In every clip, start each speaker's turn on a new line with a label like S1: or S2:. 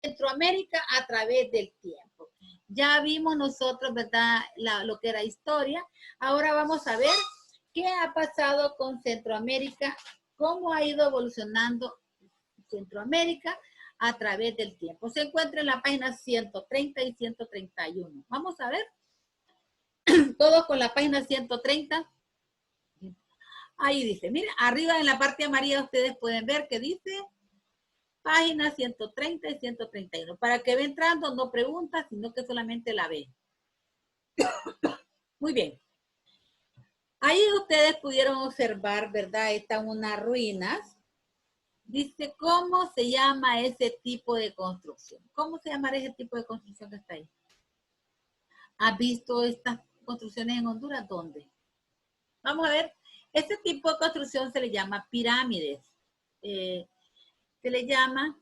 S1: Centroamérica a través del tiempo. Ya vimos nosotros, ¿verdad? Lo que era historia. Ahora vamos a ver qué ha pasado con Centroamérica, cómo ha ido evolucionando Centroamérica a través del tiempo. Se encuentra en la página 130 y 131. Vamos a ver. Todos con la página 130. Ahí dice, miren, arriba en la parte amarilla ustedes pueden ver que dice página 130 y 131. Para que ve entrando, no pregunta, sino que solamente la ve. Muy bien. Ahí ustedes pudieron observar, ¿verdad? Están unas ruinas. Dice, ¿cómo se llama ese tipo de construcción? ¿Cómo se llama ese tipo de construcción que está ahí? ¿Has visto estas construcciones en Honduras? ¿Dónde? Vamos a ver. Este tipo de construcción se le llama pirámides. Se le llama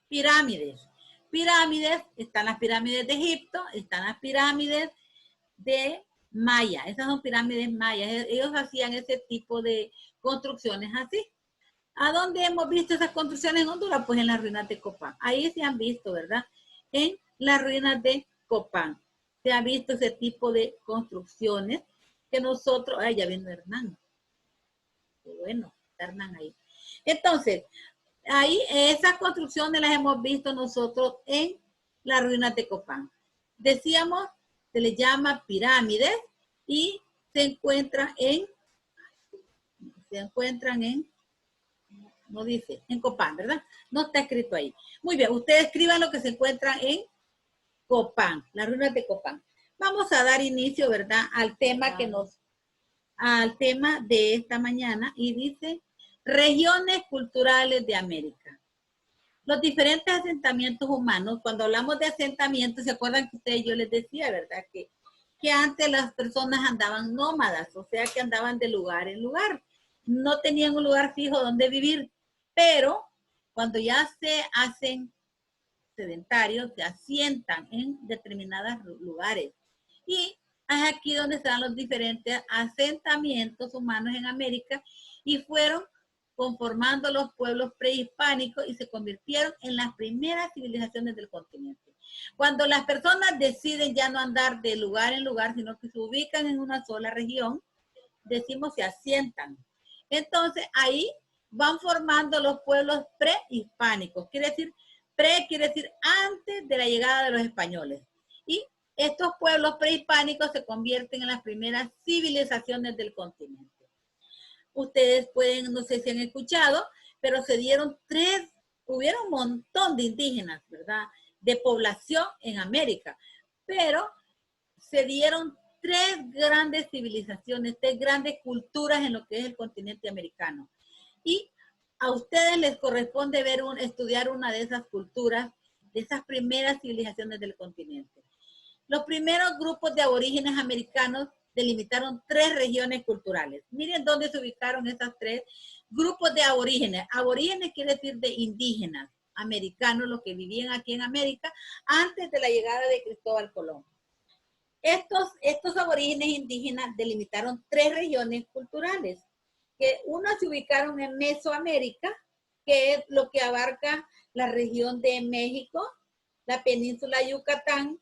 S1: pirámides. Pirámides, están las pirámides de Egipto, están las pirámides de Maya. Esas son pirámides mayas. Ellos hacían ese tipo de construcciones así. ¿A dónde hemos visto esas construcciones en Honduras? Pues en las ruinas de Copán. Ahí se han visto, ¿verdad? En las ruinas de Copán. Se ha visto ese tipo de construcciones que nosotros... Ay, ya viene Hernán. Qué bueno, está Hernán ahí. Entonces, ahí esas construcciones las hemos visto nosotros en las ruinas de Copán. Decíamos, se les llama pirámides y se encuentran en, no dice, en Copán, ¿verdad? No está escrito ahí. Muy bien, ustedes escriban lo que se encuentra en Copán, las ruinas de Copán. Vamos a dar inicio, ¿verdad? Al tema al tema de esta mañana y dice regiones culturales de América. Los diferentes asentamientos humanos, cuando hablamos de asentamientos, ¿se acuerdan que ustedes, yo les decía, ¿verdad? Que antes las personas andaban nómadas, o sea que andaban de lugar en lugar. No tenían un lugar fijo donde vivir, pero cuando ya se hacen sedentarios, se asientan en determinados lugares. Y es aquí donde están los diferentes asentamientos humanos en América y fueron conformando los pueblos prehispánicos y se convirtieron en las primeras civilizaciones del continente. Cuando las personas deciden ya no andar de lugar en lugar, sino que se ubican en una sola región, decimos se asientan. Entonces ahí van formando los pueblos prehispánicos. Quiere decir, quiere decir antes de la llegada de los españoles. Y estos pueblos prehispánicos se convierten en las primeras civilizaciones del continente. Ustedes pueden, no sé si han escuchado, pero se dieron hubieron un montón de indígenas, ¿verdad? De población en América, pero se dieron 3 grandes civilizaciones, 3 grandes culturas en lo que es el continente americano. Y a ustedes les corresponde estudiar una de esas culturas, de esas primeras civilizaciones del continente. Los primeros grupos de aborígenes americanos delimitaron 3 regiones culturales. Miren dónde se ubicaron esas 3 grupos de aborígenes. Aborígenes quiere decir de indígenas americanos, los que vivían aquí en América antes de la llegada de Cristóbal Colón. Estos aborígenes indígenas delimitaron 3 regiones culturales, que unas se ubicaron en Mesoamérica, que es lo que abarca la región de México, la península de Yucatán,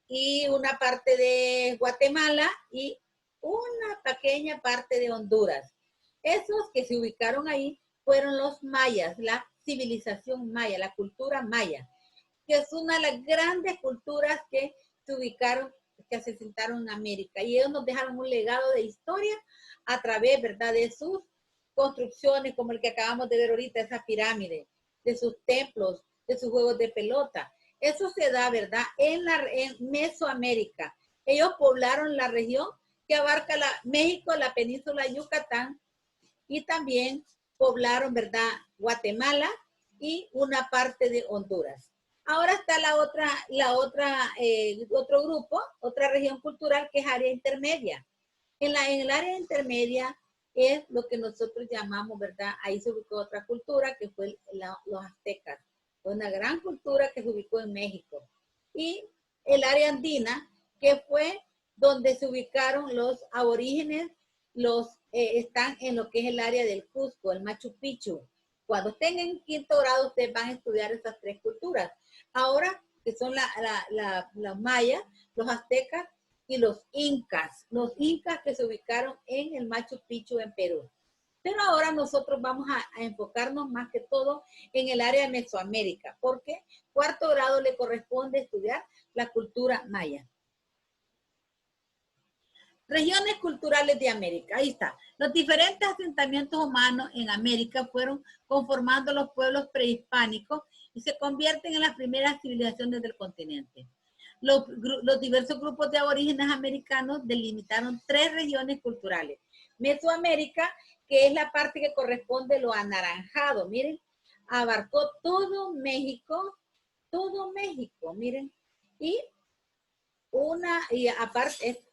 S1: y una parte de Guatemala y una pequeña parte de Honduras. Esos que se ubicaron ahí fueron los mayas, la civilización maya, la cultura maya, que es una de las grandes culturas que se ubicaron, que se asentaron en América. Y ellos nos dejaron un legado de historia a través, ¿verdad?, de sus construcciones, como el que acabamos de ver ahorita, esa pirámide, de sus templos, de sus juegos de pelota. Eso se da, ¿verdad?, en Mesoamérica. Ellos poblaron la región que abarca México, la península de Yucatán, y también poblaron, ¿verdad?, Guatemala y una parte de Honduras. Ahora está otro grupo, otra región cultural que es área intermedia. En el área intermedia es lo que nosotros llamamos, ¿verdad? Ahí se ubicó otra cultura que fue los aztecas. Fue una gran cultura que se ubicó en México. Y el área andina, que fue donde se ubicaron los aborígenes están en lo que es el área del Cusco, el Machu Picchu. Cuando estén en quinto grado, ustedes van a estudiar esas tres culturas. Ahora, que son los mayas, los aztecas y los incas. Los incas que se ubicaron en el Machu Picchu en Perú. Pero ahora nosotros vamos a enfocarnos más que todo en el área de Mesoamérica, porque cuarto grado le corresponde estudiar la cultura maya. Regiones culturales de América, ahí está. Los diferentes asentamientos humanos en América fueron conformando los pueblos prehispánicos y se convierten en las primeras civilizaciones del continente. Los diversos grupos de aborígenes americanos delimitaron tres regiones culturales. Mesoamérica, que es la parte que corresponde a lo anaranjado, miren, abarcó todo México, miren, y aparte,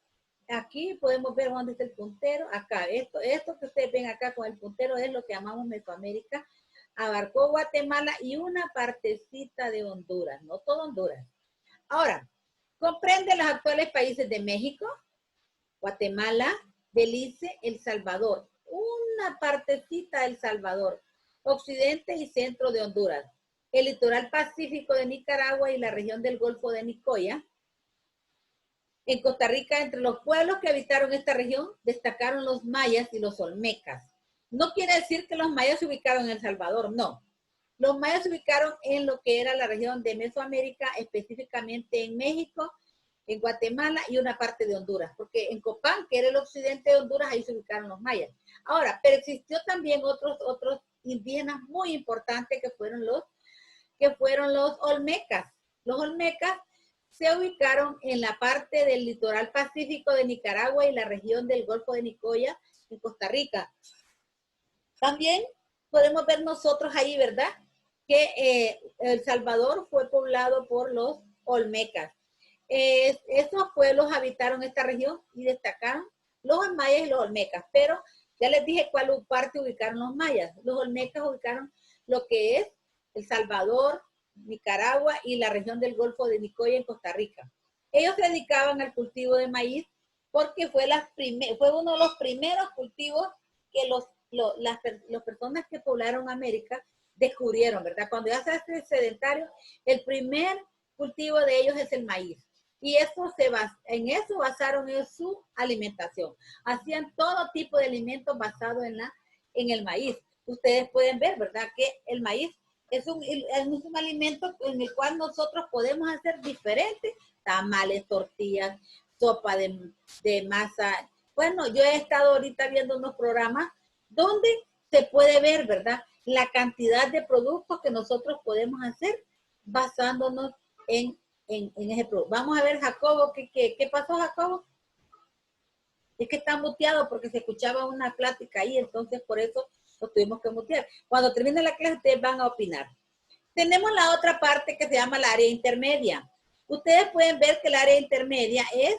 S1: aquí podemos ver dónde está el puntero, acá, esto que ustedes ven acá con el puntero es lo que llamamos Mesoamérica, abarcó Guatemala y una partecita de Honduras, no todo Honduras. Ahora, comprende los actuales países de México, Guatemala, Belice, El Salvador, una partecita de El Salvador, occidente y centro de Honduras, el litoral pacífico de Nicaragua y la región del Golfo de Nicoya. En Costa Rica, entre los pueblos que habitaron esta región, destacaron los mayas y los olmecas. No quiere decir que los mayas se ubicaron en El Salvador, no. Los mayas se ubicaron en lo que era la región de Mesoamérica, específicamente en México, en Guatemala y una parte de Honduras, porque en Copán, que era el occidente de Honduras, ahí se ubicaron los mayas. Ahora, pero existió también otros indígenas muy importantes que fueron los olmecas. Los olmecas se ubicaron en la parte del litoral pacífico de Nicaragua y la región del Golfo de Nicoya en Costa Rica. También podemos ver nosotros ahí, ¿verdad? Que El Salvador fue poblado por los olmecas. Estos pueblos habitaron esta región y destacaron los mayas y los olmecas, pero ya les dije cuál parte ubicaron los mayas. Los olmecas ubicaron lo que es El Salvador, Nicaragua y la región del Golfo de Nicoya en Costa Rica. Ellos se dedicaban al cultivo de maíz porque fue uno de los primeros cultivos que las personas que poblaron América descubrieron, ¿verdad? Cuando ya se hace sedentario, el primer cultivo de ellos es el maíz. Y en eso basaron ellos su alimentación. Hacían todo tipo de alimentos basados en el maíz. Ustedes pueden ver, ¿verdad? Que el maíz es un alimento en el cual nosotros podemos hacer diferentes tamales, tortillas, sopa de masa. Bueno, yo he estado ahorita viendo unos programas donde se puede ver, ¿verdad? La cantidad de productos que nosotros podemos hacer basándonos en ese producto. Vamos a ver, Jacobo, ¿qué pasó, Jacobo? Es que está muteado porque se escuchaba una plática ahí, entonces por eso lo tuvimos que mutear. Cuando termine la clase, ustedes van a opinar. Tenemos la otra parte que se llama la área intermedia. Ustedes pueden ver que el área intermedia es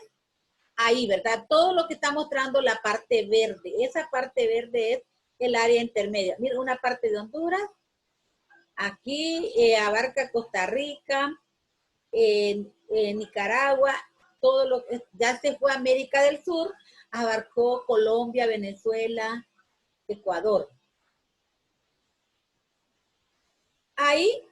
S1: ahí, ¿verdad? Todo lo que está mostrando la parte verde. Esa parte verde es el área intermedia. Mira, una parte de Honduras. Aquí abarca Costa Rica, Nicaragua, todo lo que ya se fue a América del Sur, abarcó Colombia, Venezuela, Ecuador. Ahí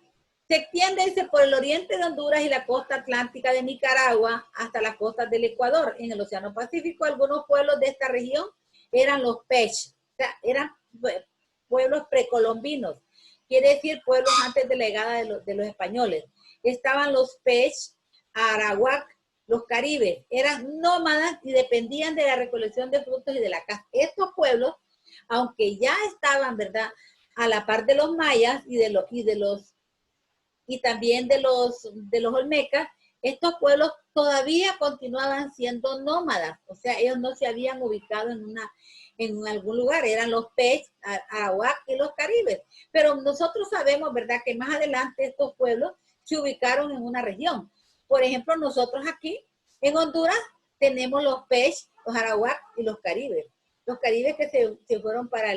S1: se extiende, dice, por el oriente de Honduras y la costa atlántica de Nicaragua hasta las costas del Ecuador. En el Océano Pacífico, algunos pueblos de esta región eran los Pech, o sea, eran pueblos precolombinos, quiere decir pueblos antes de la llegada de los españoles. Estaban los Pech, Arawak, los Caribes, eran nómadas y dependían de la recolección de frutos y de la caza. Estos pueblos, aunque ya estaban, ¿verdad?, a la par de los mayas y también de los olmecas, estos pueblos todavía continuaban siendo nómadas, o sea, ellos no se habían ubicado en algún lugar, eran los Pech, Arawak y los Caribes, pero nosotros sabemos, ¿verdad?, que más adelante estos pueblos se ubicaron en una región. Por ejemplo, nosotros aquí en Honduras tenemos los Pech, los Arawak y los Caribes. Los Caribes que se fueron para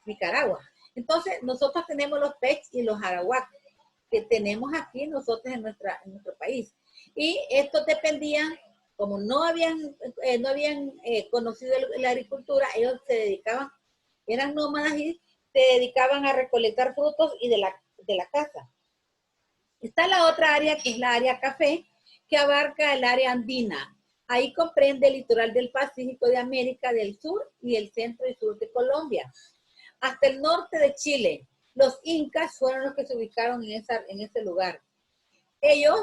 S1: Nicaragua. Entonces, nosotros tenemos los Pech y los Arawak que tenemos aquí nosotros en nuestro país. Y estos dependían como no habían conocido la agricultura, ellos se dedicaban, eran nómadas y se dedicaban a recolectar frutos y de la casa. Está la otra área, que es la área café, que abarca el área andina. Ahí comprende el litoral del Pacífico de América del Sur y el centro y sur de Colombia. Hasta el norte de Chile. Los incas fueron los que se ubicaron en ese lugar. Ellos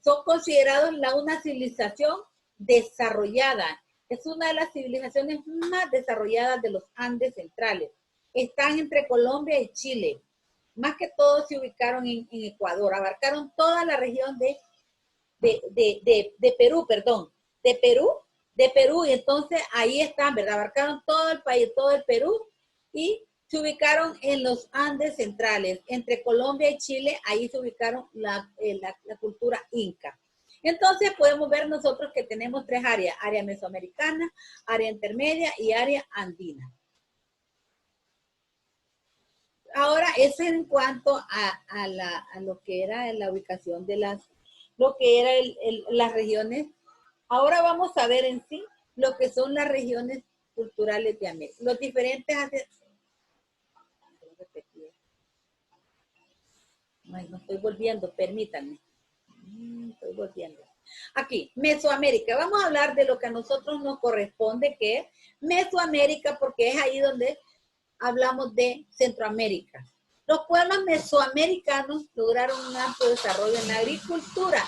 S1: son considerados una civilización desarrollada. Es una de las civilizaciones más desarrolladas de los Andes centrales. Están entre Colombia y Chile. Más que todo se ubicaron en Ecuador. Abarcaron toda la región de Perú, perdón. De Perú. Y entonces ahí están, ¿verdad? Abarcaron todo el país, todo el Perú. Y se ubicaron en los Andes centrales, entre Colombia y Chile, ahí se ubicaron la cultura inca. Entonces podemos ver nosotros que tenemos tres áreas, área mesoamericana, área intermedia y área andina. Ahora, eso en cuanto a lo que era la ubicación de las regiones. Ahora vamos a ver en sí lo que son las regiones culturales de América. Los diferentes... Ay, no estoy volviendo, permítanme. Estoy volviendo. Aquí, Mesoamérica. Vamos a hablar de lo que a nosotros nos corresponde, que es Mesoamérica, porque es ahí donde hablamos de Centroamérica. Los pueblos mesoamericanos lograron un amplio desarrollo en la agricultura.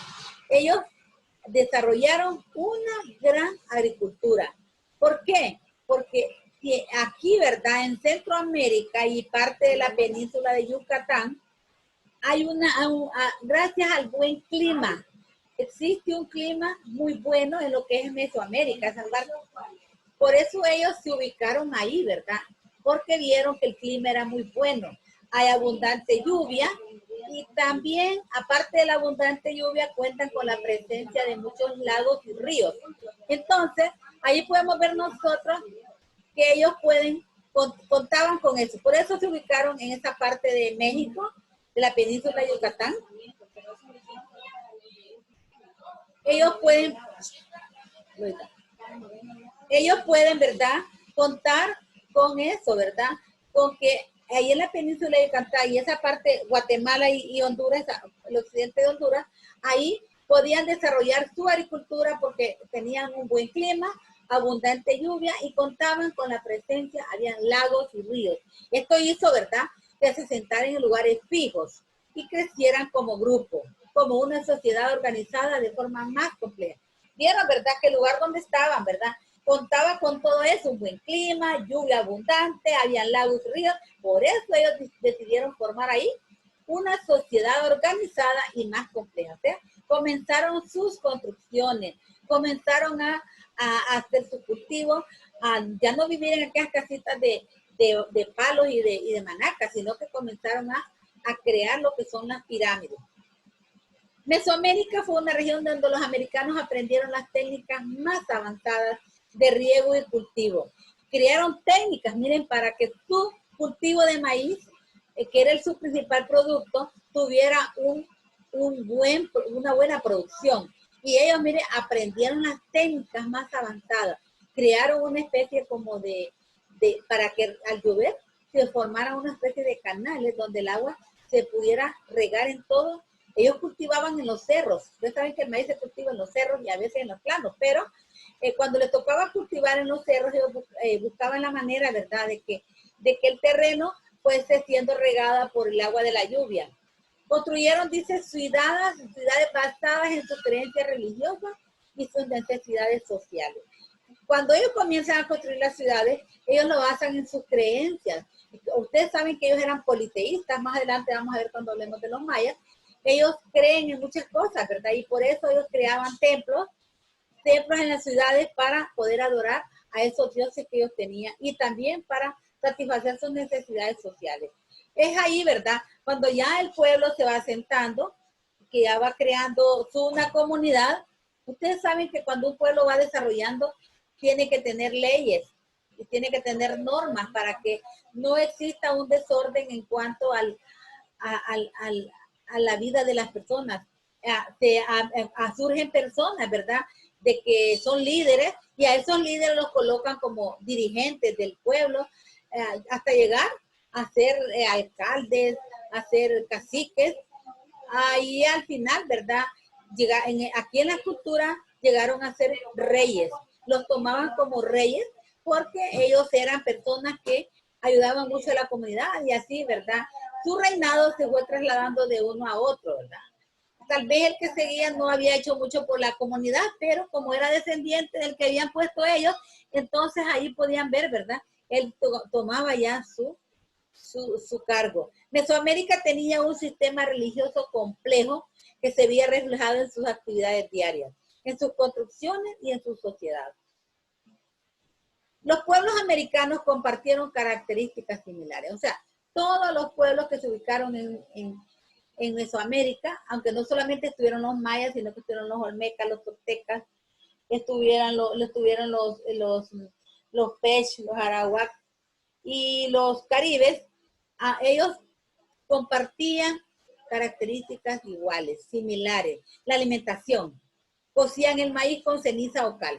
S1: Ellos desarrollaron una gran agricultura. ¿Por qué? Porque aquí, ¿verdad? En Centroamérica y parte de la península de Yucatán, hay gracias al buen clima, existe un clima muy bueno en lo que es Mesoamérica. Por eso ellos se ubicaron ahí, ¿verdad? Porque vieron que el clima era muy bueno. Hay abundante lluvia y también, aparte de la abundante lluvia, cuentan con la presencia de muchos lagos y ríos. Entonces, ahí podemos ver nosotros que ellos contaban con eso. Por eso se ubicaron en esa parte de México, de la península de Yucatán. Ellos pueden, ¿verdad?, contar con eso, ¿verdad? Con que ahí en la península de Yucatán y esa parte, Guatemala y Honduras, el occidente de Honduras, ahí podían desarrollar su agricultura porque tenían un buen clima, abundante lluvia y contaban con la presencia, habían lagos y ríos. Esto hizo, ¿verdad?, que se sentaran en lugares fijos y crecieran como grupo, como una sociedad organizada de forma más compleja. Vieron, ¿verdad?, que el lugar donde estaban, ¿verdad?, contaba con todo eso, un buen clima, lluvia abundante, había lagos y ríos. Por eso ellos decidieron formar ahí una sociedad organizada y más compleja. O sea, comenzaron sus construcciones, comenzaron a hacer su cultivo, a ya no vivir en aquellas casitas de palos y de manacas, sino que comenzaron a crear lo que son las pirámides. Mesoamérica fue una región donde los americanos aprendieron las técnicas más avanzadas de riego y cultivo. Crearon técnicas, miren, para que su cultivo de maíz, que era su principal producto, tuviera una buena producción. Y ellos, miren, aprendieron las técnicas más avanzadas. Crearon una especie como para que al llover se formara una especie de canales donde el agua se pudiera regar en todo. Ellos cultivaban en los cerros. Ustedes saben que el maíz se cultiva en los cerros y a veces en los planos, pero cuando les tocaba cultivar en los cerros, ellos buscaban la manera, ¿verdad?, de que el terreno fuese siendo regada por el agua de la lluvia. Construyeron, dice, ciudades basadas en sus creencias religiosas y sus necesidades sociales. Cuando ellos comienzan a construir las ciudades, ellos lo basan en sus creencias. Ustedes saben que ellos eran politeístas, más adelante vamos a ver cuando hablemos de los mayas. Ellos creen en muchas cosas, ¿verdad? Y por eso ellos creaban templos en las ciudades para poder adorar a esos dioses que ellos tenían y también para satisfacer sus necesidades sociales. Es ahí, ¿verdad?, cuando ya el pueblo se va asentando, que ya va creando una comunidad. Ustedes saben que cuando un pueblo va desarrollando, tiene que tener leyes y tiene que tener normas para que no exista un desorden en cuanto a la vida de las personas. surgen personas, ¿verdad? De que son líderes y a esos líderes los colocan como dirigentes del pueblo hasta llegar a ser alcaldes, a ser caciques. Ahí al final, ¿verdad? Aquí en la cultura llegaron a ser reyes. Los tomaban como reyes porque ellos eran personas que ayudaban mucho a la comunidad y así, ¿verdad? Su reinado se fue trasladando de uno a otro, ¿verdad? Tal vez el que seguía no había hecho mucho por la comunidad, pero como era descendiente del que habían puesto ellos, entonces ahí podían ver, ¿verdad? Él tomaba ya su cargo. Mesoamérica tenía un sistema religioso complejo que se veía reflejado en sus actividades diarias, en sus construcciones y en su sociedad. Los pueblos americanos compartieron características similares, o sea, todos los pueblos que se ubicaron en Mesoamérica, aunque no solamente estuvieron los mayas, sino que estuvieron los olmecas, los toltecas, estuvieron los pech, los arawak y los caribes, ellos compartían características iguales, similares. La alimentación, cocían el maíz con ceniza o cal.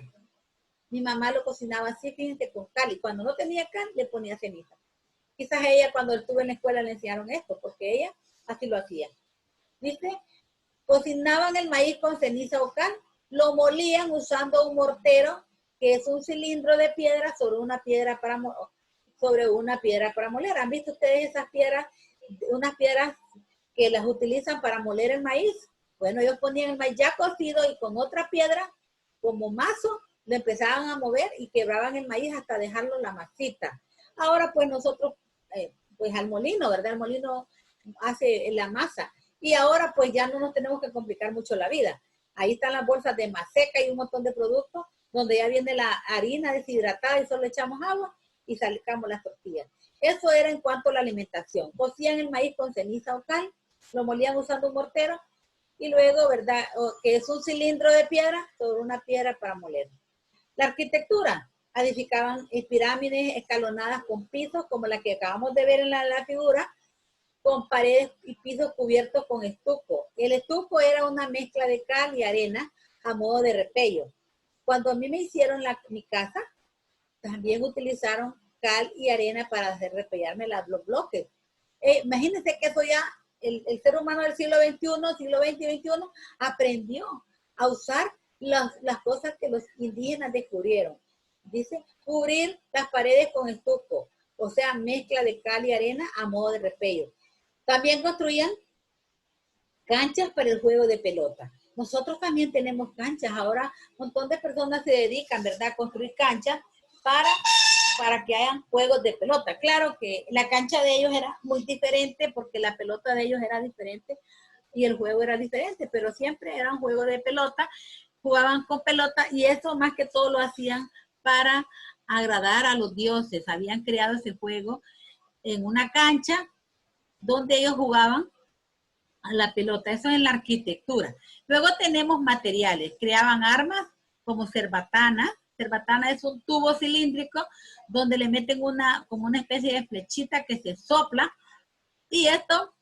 S1: Mi mamá lo cocinaba así, fíjense, con cal, y cuando no tenía cal, le ponía ceniza. Quizás ella, cuando estuvo en la escuela, le enseñaron esto, porque ella así lo hacía. ¿Viste? Cocinaban el maíz con ceniza o cal, lo molían usando un mortero, que es un cilindro de piedra sobre una piedra para moler. ¿Han visto ustedes esas piedras? Unas piedras que las utilizan para moler el maíz. Bueno, ellos ponían el maíz ya cocido y con otra piedra, como mazo, lo empezaban a mover y quebraban el maíz hasta dejarlo la masita. Ahora pues nosotros, pues al molino, ¿verdad? El molino hace la masa. Y ahora pues ya no nos tenemos que complicar mucho la vida. Ahí están las bolsas de maseca y un montón de productos donde ya viene la harina deshidratada y solo echamos agua y sacamos las tortillas. Eso era en cuanto a la alimentación. Cocían el maíz con ceniza o cal, lo molían usando un mortero y luego, ¿verdad? Que es un cilindro de piedra sobre una piedra para moler. La arquitectura, edificaban pirámides escalonadas con pisos como la que acabamos de ver en la figura, con paredes y pisos cubiertos con estuco. El estuco era una mezcla de cal y arena a modo de repello. Cuando a mí me hicieron mi casa, también utilizaron cal y arena para hacer repellarme los bloques. Imagínense que eso ya el ser humano del siglo XXI, siglo XX y XXI, aprendió a usar las cosas que los indígenas descubrieron. Dice, cubrir las paredes con estuco, o sea, mezcla de cal y arena a modo de repello. También construían canchas para el juego de pelota. Nosotros también tenemos canchas. Ahora un montón de personas se dedican, ¿verdad?, a construir canchas para que hayan juegos de pelota. Claro que la cancha de ellos era muy diferente porque la pelota de ellos era diferente y el juego era diferente, pero siempre era un juego de pelota, jugaban con pelota y eso más que todo lo hacían para agradar a los dioses. Habían creado ese juego en una cancha donde ellos jugaban a la pelota. Eso es en la arquitectura. Luego tenemos materiales. Creaban armas como cerbatana. Cerbatana es un tubo cilíndrico donde le meten como una especie de flechita que se sopla y esto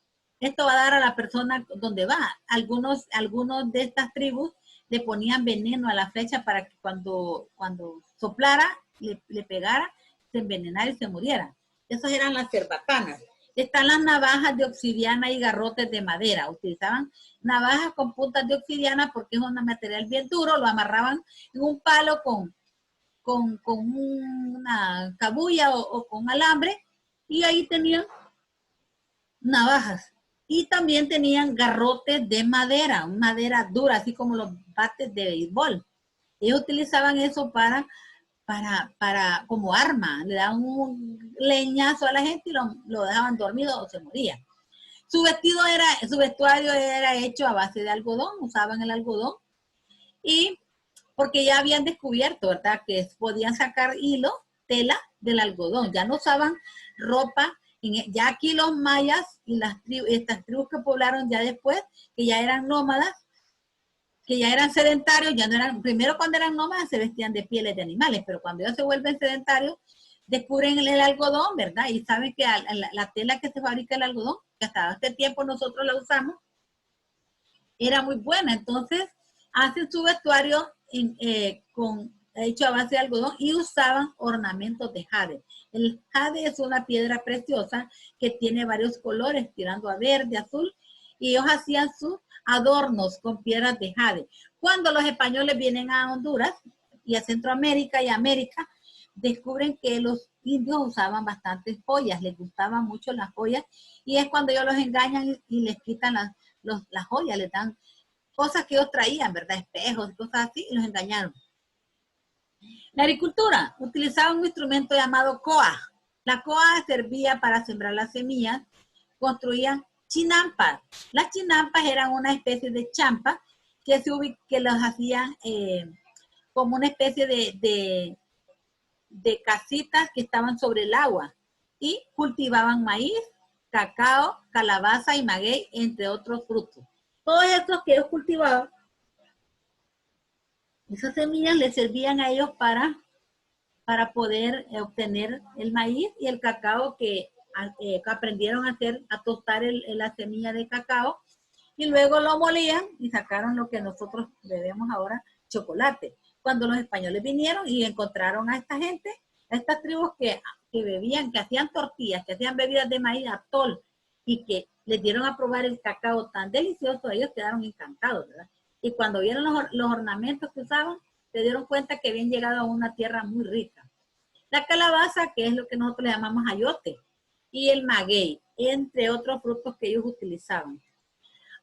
S1: va a dar a la persona donde va. Algunos de estas tribus le ponían veneno a la flecha para que cuando soplara, le pegara, se envenenara y se muriera. Esas eran las cerbatanas. Están las navajas de obsidiana y garrotes de madera. Utilizaban navajas con puntas de obsidiana porque es un material bien duro. Lo amarraban en un palo con una cabulla o con alambre y ahí tenían navajas. Y también tenían garrotes de madera, madera dura, así como los bates de béisbol. Ellos utilizaban eso para como arma, le daban un leñazo a la gente y lo dejaban dormido o se moría. Su vestuario era hecho a base de algodón, usaban el algodón y porque ya habían descubierto, ¿verdad?, que podían sacar hilo, tela del algodón, ya no usaban ropa. Ya aquí los mayas y estas tribus que poblaron ya después, que ya eran nómadas, que ya eran sedentarios, ya no eran, primero cuando eran nómadas se vestían de pieles de animales, pero cuando ellos se vuelven sedentarios, descubren el algodón, ¿verdad? Y saben que la tela que se fabrica el algodón, que hasta este tiempo nosotros la usamos, era muy buena. Entonces, hacen su vestuario hecho a base de algodón y usaban ornamentos de jade. El jade es una piedra preciosa que tiene varios colores, tirando a verde, azul, y ellos hacían sus adornos con piedras de jade. Cuando los españoles vienen a Honduras y a Centroamérica y América, descubren que los indios usaban bastantes joyas, les gustaban mucho las joyas, y es cuando ellos los engañan y les quitan las joyas, les dan cosas que ellos traían, ¿verdad? Espejos, cosas así, y los engañaron. La agricultura utilizaba un instrumento llamado coa. La coa servía para sembrar las semillas, construían chinampas. Las chinampas eran una especie de champa que los hacían como una especie de casitas que estaban sobre el agua y cultivaban maíz, cacao, calabaza y maguey, entre otros frutos. Todos estos que ellos cultivaban, esas semillas les servían a ellos para poder obtener el maíz y el cacao que aprendieron a hacer, a tostar la semilla de cacao, y luego lo molían y sacaron lo que nosotros bebemos ahora, chocolate. Cuando los españoles vinieron y encontraron a esta gente, a estas tribus que bebían, que hacían tortillas, que hacían bebidas de maíz, atol, y que les dieron a probar el cacao tan delicioso, ellos quedaron encantados, ¿verdad? Y cuando vieron los ornamentos que usaban, se dieron cuenta que habían llegado a una tierra muy rica. La calabaza, que es lo que nosotros le llamamos ayote, y el maguey, entre otros frutos que ellos utilizaban.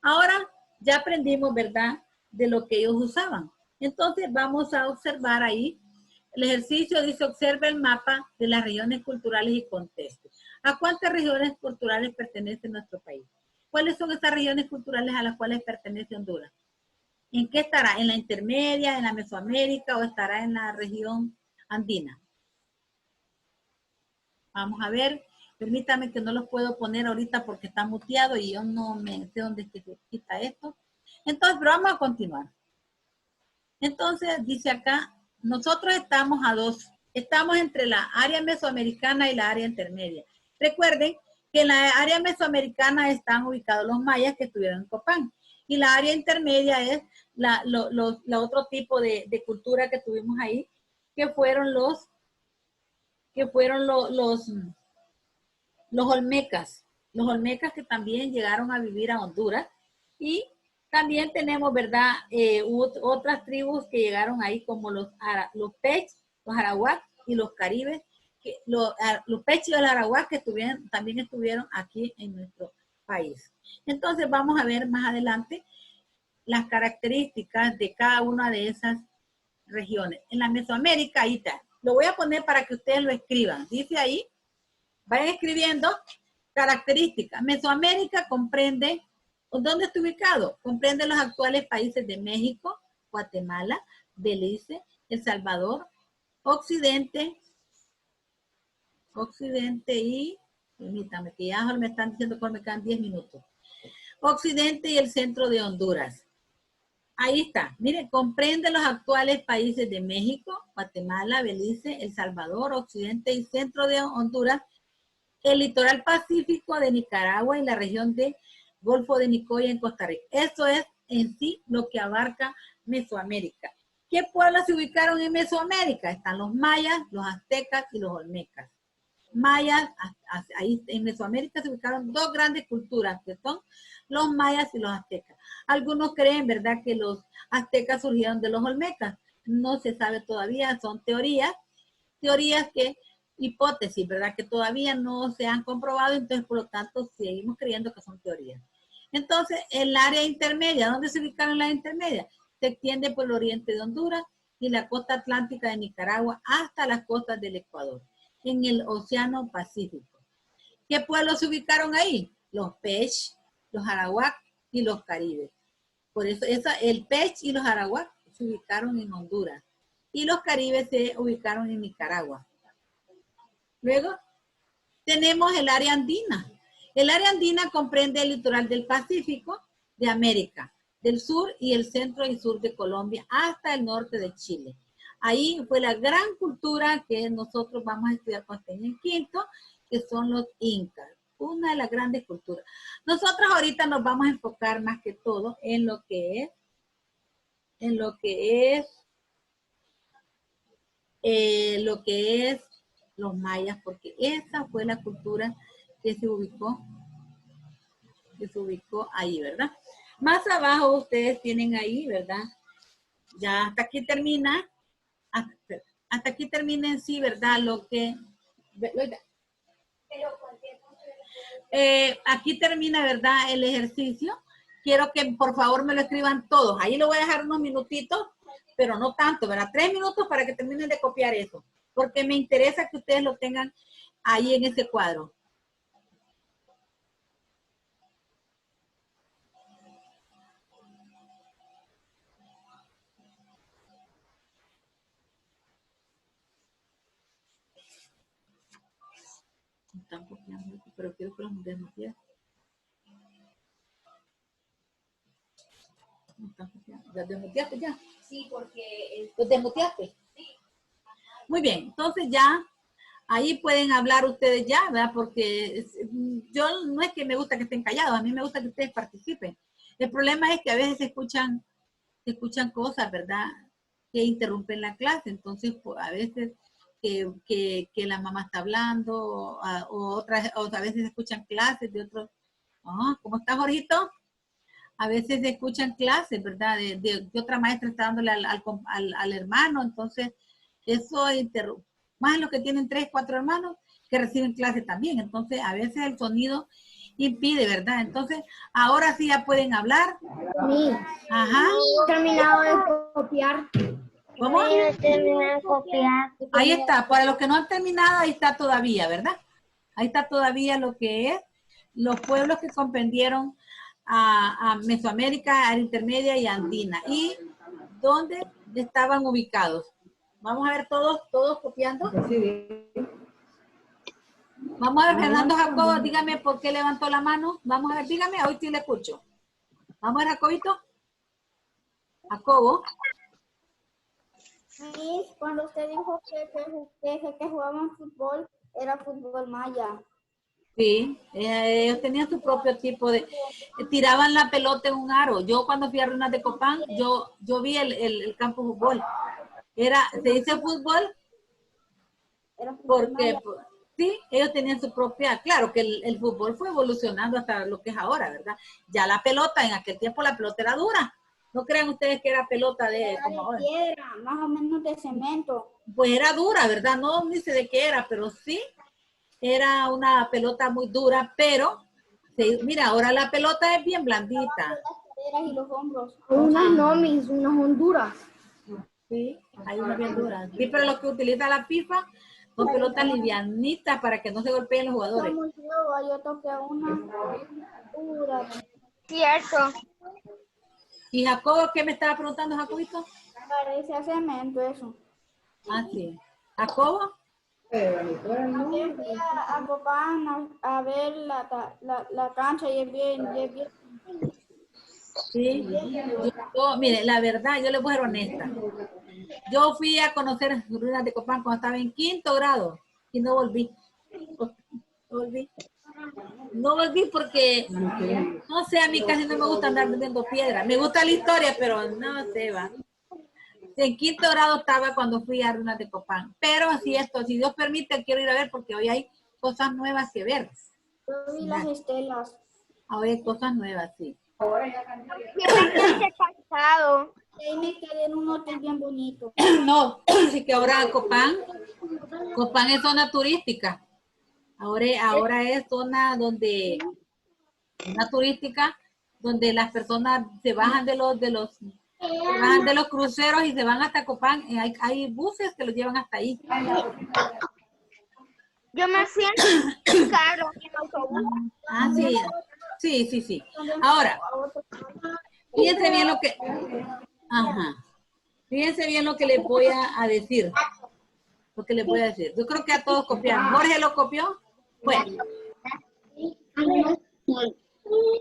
S1: Ahora ya aprendimos, ¿verdad?, de lo que ellos usaban. Entonces vamos a observar ahí. El ejercicio dice, observa el mapa de las regiones culturales y contextos. ¿A cuántas regiones culturales pertenece nuestro país? ¿Cuáles son esas regiones culturales a las cuales pertenece Honduras? ¿En qué estará? ¿En la intermedia, en la Mesoamérica o estará en la región andina? Vamos a ver. Permítame que no los puedo poner ahorita porque está muteado y yo no me sé dónde es que se quita esto. Entonces, pero vamos a continuar. Entonces, dice acá, nosotros estamos entre la área mesoamericana y la área intermedia. Recuerden que en la área mesoamericana están ubicados los mayas que estuvieron en Copán. Y la área intermedia es la otro tipo de cultura que tuvimos ahí, que fueron los olmecas. Los olmecas que también llegaron a vivir a Honduras. Y también tenemos, ¿verdad?, otras tribus que llegaron ahí como los Pech, los Arawak y los Caribes. Los Pech y los Arawak que también estuvieron aquí en nuestro país. Entonces vamos a ver más adelante las características de cada una de esas regiones. En la Mesoamérica, ahí está. Lo voy a poner para que ustedes lo escriban. Dice ahí, vayan escribiendo características. Mesoamérica comprende, ¿dónde está ubicado? Comprende los actuales países de México, Guatemala, Belice, El Salvador, Occidente y, permítame, que ya me están diciendo que me quedan 10 minutos. Occidente y el centro de Honduras. Ahí está. Miren, comprende los actuales países de México, Guatemala, Belice, El Salvador, Occidente y centro de Honduras, el litoral pacífico de Nicaragua y la región de Golfo de Nicoya en Costa Rica. Eso es en sí lo que abarca Mesoamérica. ¿Qué pueblos se ubicaron en Mesoamérica? Están los mayas, los aztecas y los olmecas. Mayas, ahí en Mesoamérica se ubicaron dos grandes culturas, que son los mayas y los aztecas. Algunos creen, ¿verdad?, que los aztecas surgieron de los olmecas. No se sabe todavía, son teorías que, hipótesis, ¿verdad?, que todavía no se han comprobado, entonces por lo tanto seguimos creyendo que son teorías. Entonces, el área intermedia, ¿dónde se ubicaron las intermedias? Se extiende por el oriente de Honduras y la costa atlántica de Nicaragua hasta las costas del Ecuador, en el Océano Pacífico. ¿Qué pueblos se ubicaron ahí? Los Pech, los Arawak y los Caribes. Por eso el Pech y los Arawak se ubicaron en Honduras y los Caribes se ubicaron en Nicaragua. Luego tenemos el área andina. El área andina comprende el litoral del Pacífico de América, del sur y el centro y sur de Colombia hasta el norte de Chile. Ahí fue la gran cultura que nosotros vamos a estudiar cuando estén en quinto, que son los incas. una de las grandes culturas. Nosotros ahorita nos vamos a enfocar más que todo en lo que es los mayas, porque esa fue la cultura que se ubicó ahí, ¿verdad? Más abajo ustedes tienen ahí, ¿verdad? Ya hasta aquí termina, hasta aquí termina en sí, ¿verdad? Aquí termina, ¿verdad? El ejercicio. Quiero que por favor me lo escriban todos. Ahí lo voy a dejar unos minutitos, pero no tanto, ¿verdad? 3 minutos para que terminen de copiar eso, porque me interesa que ustedes lo tengan ahí en ese cuadro. Están copiando, pero quiero que los desmutees. ¿Los desmuteaste ya? Sí, porque... ¿Los desmuteaste? Sí. Muy bien, entonces ya, ahí pueden hablar ustedes ya, ¿verdad? Porque yo no es que me gusta que estén callados, a mí me gusta que ustedes participen. El problema es que a veces se escuchan cosas, ¿verdad? Que interrumpen la clase, entonces pues, a veces que la mamá está hablando, o a veces se escuchan clases de otros. ¿Cómo está, Jorgito? A veces se escuchan clases, ¿verdad? De otra maestra está dándole al hermano, entonces eso interrumpe. Más los que tienen 3, 4 hermanos que reciben clase también, entonces a veces el sonido impide, ¿verdad? Entonces, ahora sí ya pueden hablar.
S2: Sí.
S1: Ajá.
S2: Terminado de copiar.
S1: ¿Cómo?
S2: Sí, no terminé de copiar.
S1: Ahí está, para los que no han terminado, ahí está todavía, ¿verdad? Ahí está todavía lo que es los pueblos que comprendieron a Mesoamérica, a la intermedia y andina. Y dónde estaban ubicados. Vamos a ver todos copiando. Vamos a ver, Fernando Jacobo, dígame por qué levantó la mano. Vamos a ver, dígame, hoy sí le escucho. Vamos a ver, Jacobito. Jacobo.
S2: Sí, cuando usted dijo que jugaban fútbol, era fútbol maya.
S1: Sí, ellos tenían su propio tipo de... tiraban la pelota en un aro. Yo cuando fui a Ruinas de Copán, yo vi el campo de fútbol. Se dice fútbol porque... Sí, ellos tenían su propia, claro que el fútbol fue evolucionando hasta lo que es ahora, ¿verdad? Ya la pelota, en aquel tiempo la pelota era dura. No crean ustedes que era pelota de como ahora.
S2: Piedra, más o menos de cemento.
S1: Pues era dura, ¿verdad? No dice de qué era, pero sí, era una pelota muy dura, pero mira, ahora la pelota es bien blandita.
S2: Las caderas y los hombros.
S3: Unas nomis, unas honduras.
S1: Sí, hay unas bien duras. Sí, pero lo que utiliza la FIFA son pelotas livianitas para que no se golpeen los jugadores.
S2: Yo toqué una dura.
S3: Cierto.
S1: ¿Y Jacobo qué me estaba preguntando, Jacobito?
S2: Parece a cemento eso.
S1: Ah, sí. ¿Jacobo?
S2: Yo fui a Copán a ver la cancha y es bien.
S1: Sí. Mire, la verdad, yo le voy a ser honesta. Yo fui a conocer Ruinas de Copán cuando estaba en 5º grado y no volví. No volví porque, no sé, a mí casi no me gusta andar vendiendo piedras. Me gusta la historia, pero no sé, va. En 5º grado estaba cuando fui a Ruinas de Copán. Pero si Dios permite, quiero ir a ver porque hoy hay cosas nuevas que ver.
S2: Yo vi las estelas.
S1: Hoy hay cosas nuevas, sí.
S3: Pasado.
S2: Ahí me quedé en un hotel bien bonito.
S1: No, sí que ahora Copán es zona turística. Ahora es zona turística donde las personas se bajan de los cruceros y se van hasta Copán. Hay buses que los llevan hasta ahí.
S3: Yo me fui en carro, en autobús.
S1: Ah, sí. Sí. Ahora, fíjense bien lo que... Ajá. Fíjense bien lo que les voy a decir. Yo creo que a todos copiaron. ¿Jorge lo copió? Bueno.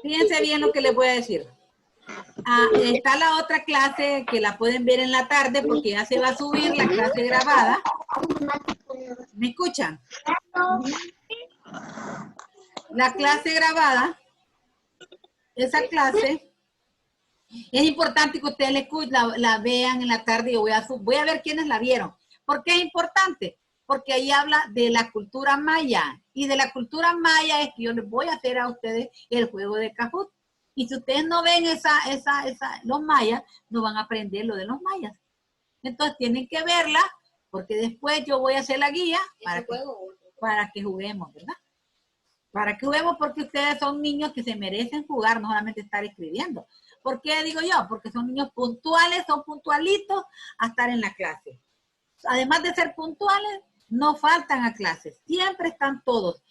S1: Fíjense bien lo que les voy a decir. Está la otra clase que la pueden ver en la tarde porque ya se va a subir la clase grabada. ¿Me escuchan? la clase grabada, esa clase, es importante que ustedes la vean en la tarde y voy a ver quiénes la vieron. ¿Por qué es importante? Porque ahí habla de la cultura maya. Y de la cultura maya es que yo les voy a hacer a ustedes el juego de Kahoot. Y si ustedes no ven los mayas, no van a aprender lo de los mayas. Entonces tienen que verla, porque después yo voy a hacer la guía para que juguemos, ¿verdad? Para que juguemos, porque ustedes son niños que se merecen jugar, no solamente estar escribiendo. ¿Por qué digo yo? Porque son niños puntuales, son puntualitos a estar en la clase. Además de ser puntuales, no faltan a clases, siempre están todos.